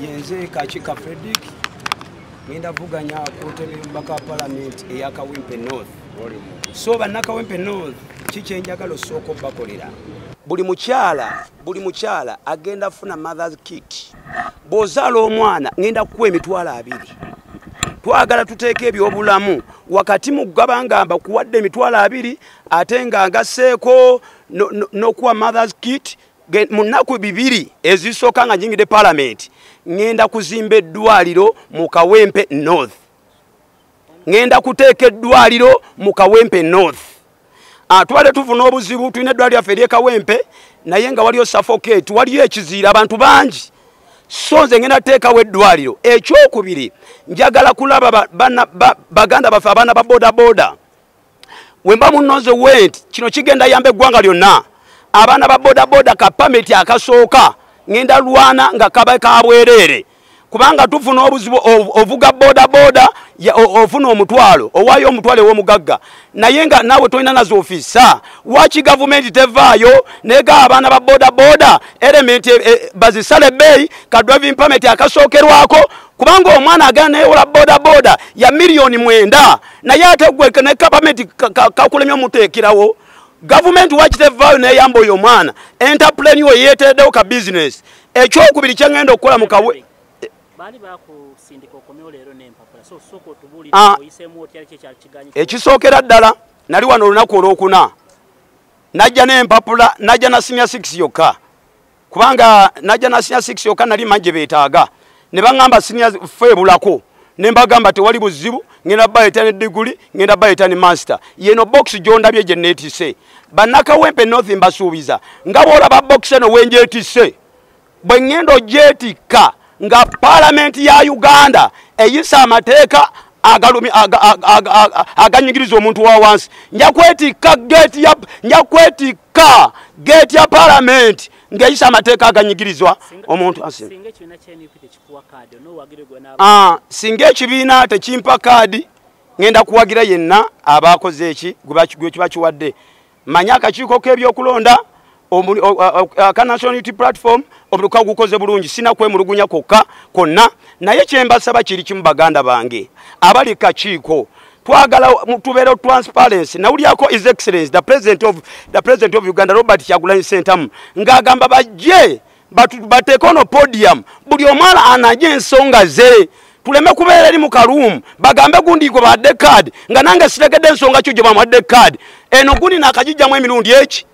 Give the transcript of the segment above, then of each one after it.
Yenze Kachika Frederick ngenda vuganya kotele mbaka parliament eya Kawempe North. So bannakawempe North kichenjagalo soko bakolera. Buli mukyala agenda funa mother's kit. Bozala omwana ngenda kuwa emitwalo 2. Twagala tuteeke ebyobulamu wakati mu gabangamba kuwadde emitwalo 2 ate nga ngaseeko nokuwa mother's kit munaku 2 ezisooka nga nyingide parliament. Ngenda kuzimba eddwaliro mu Kawempe North. Ngenda kuteeka eddwaliro mu Kawempe North. Twale tufuna obuzibu tulina eddwaliro lyaffe ery'e Kawempe naye nga waliyo suffocate waliyo ekiziira abantu bangi. So nze ngenda teekawo eddwaliro. Ekyokubiri njagala kulaba baganda baffe abaana ba boda. Wemba munoze went kino kigenda yambe eggwanga lyonna. Abaana ba boda ka permit akasooka ngenda lwana nga kaba kabwerere kubanga tufuna obuzibu ovuga boda ofuna omutwalo owayo omutwalo w'omugagga naye nga nawe tolina nazo ofisa waki government tevaayo nega abaana ba boda element bazisale bay ka driving permit akasookerwako kubanga omwana agana ewola boda ya $9,000,000 naye ate gwe ne government kakulemya omuteekerawo. Government watch the value ne yambo yo mwana entrepreneur yetedde ka business ekyokubiri kyangenda okukola mu kawe bali bako sindika okomyo lero n'empapula so soko tubuli oyisemu otyali kye kiganyi ekisookera ddala nali wano olunaku olwokuna najja n'empapula najja na senior 6 yokka kubanga najja na senior 6 yokka nali manje beetaaga ne bangamba senior febulako nembagamba tewali buzibu ngenda bayitani degree ngenda bayitani master yeno box jondabye je netise bannakawempe North mbasuubiza nga bola ba box eno wenjetise bwe ngendo jetika nga parliament ya Uganda eyisa amateeka agalumi aganyigiriza omuntu wa wansi nyakwetika gate ya parliament ngeyisa amateeka aganyigirizwa omuntu asinga singa ekibiina tekimpa kaadi ngenda kuwagira yenna abakoze eki gwe kibakiwadde manya akakiiko k'ebyokulonda ka National Unity Platform obuluka gukoze bulungi sina kwemulugunya kokka konna naye kyembasaba kiri kimu baganda bange abali kakiiko twagala tubeera transparency nawulyako His Excellency the president of Uganda Robert Kyagulanyi Ssentamu ng'agamba bajje bateeke ono podium buli omwana anaje ensonga ze tuleme kubeera eri mu kaluumu bagambe gundi gwe badde card nga nange sitegedde ensonga kyo gye bamuwadde card eno gundi nakagijjamu emirundi eki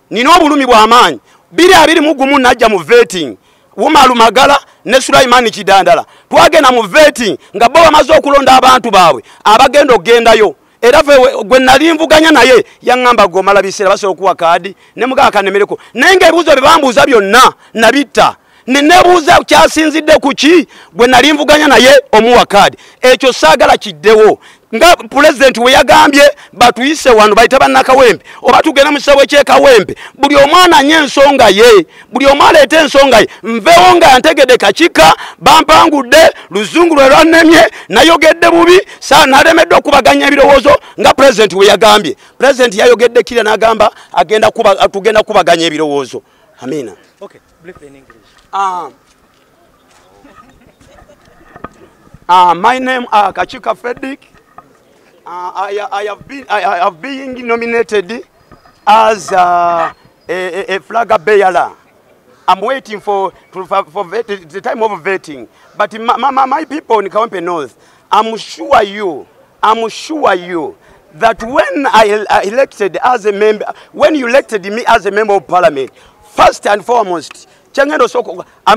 nina obulumi bw'amaanyi 221 najja mu vetting Wumalu Magala ne Sulaimani Kidandala twagenda mu vetting nga bo bamaze okulonda abantu baabwe abagenda ogendayo era gwe nali nvuganya naye yaŋŋamba gomala biseera basobola okuwa kaadi ne mugaa kanemereko naye ng'ebibuuzo bye bambuuza byonna nabitta nenebuuza kyasinzidde ku ki gwe nali nvuganya naye omuwa kaadi ekyo saagala kiddewo nga president we yagambye batuyise wano bayita bannakawempe oba tugenda mu kisawe ky'ekawempe buli omwana anye ensonga ye buli omwana aleete ensonga ye nveewo nga ntegedde kakika bampangudde luzungu lwe lwannemye nayogedde bubi nalemedde okubaganya ebirowoozo nga president we yagambye president yayogedde kira n'agamba tugenda kubaganya ebirowoozo amina. Okay, briefly in English. My name Kachika Frederick. I have been nominated as a flag bearer. I'm waiting for the time of voting. But my people in Kawempe North, I'm sure you that when I elected as a member, when you elected me as a member of parliament, first and foremost, I'm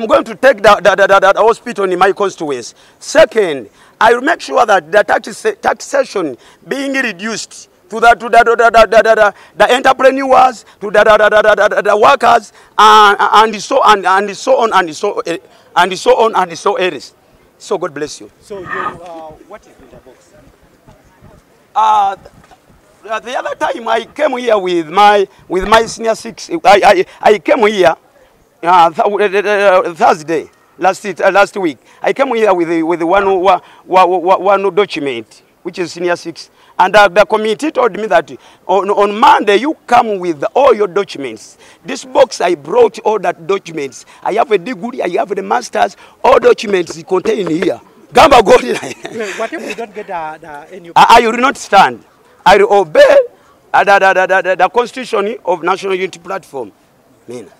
going to take the hospital in my constituency. Second, I will make sure that the taxation being reduced to the entrepreneurs, to the workers, and so on and so on and so on and so on. So God bless you. So what is in the box? The other time I came here with my senior 6. I came here Thursday last week. I came here with one document which is senior 6. And the committee told me that on Monday you come with all your documents. This box I brought all that documents. I have a degree, I have the masters, all documents contained here. Gamba got it. What if we don't get the I will not stand. I will obey the constitution of National Unity Platform. Mina.